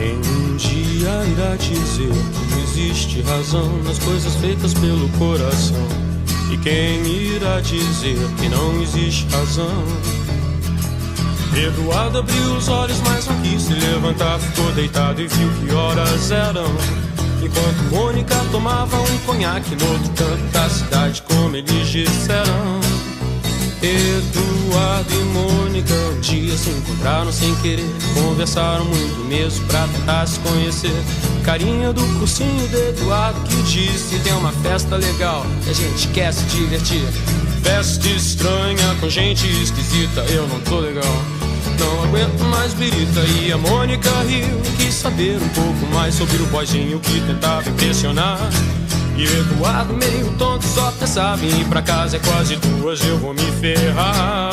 Quem um dia irá dizer que não existe razão nas coisas feitas pelo coração? E quem irá dizer que não existe razão? Eduardo abriu os olhos, mas não quis se levantar. Ficou deitado e viu que horas eram, enquanto Mônica tomava um conhaque no outro canto da cidade, como eles disseram. Eduardo e Mônica um dia se encontraram sem querer. Conversaram muito mesmo pra tentar se conhecer. Carinha do cursinho de Eduardo que disse: tem uma festa legal e a gente quer se divertir. Festa estranha com gente esquisita, eu não tô legal, não aguento mais birita. E a Mônica riu, quis saber um pouco mais sobre o boyzinho que tentava impressionar. E Eduardo meio tonto só pensava em ir pra casa, é quase 2, eu vou me ferrar.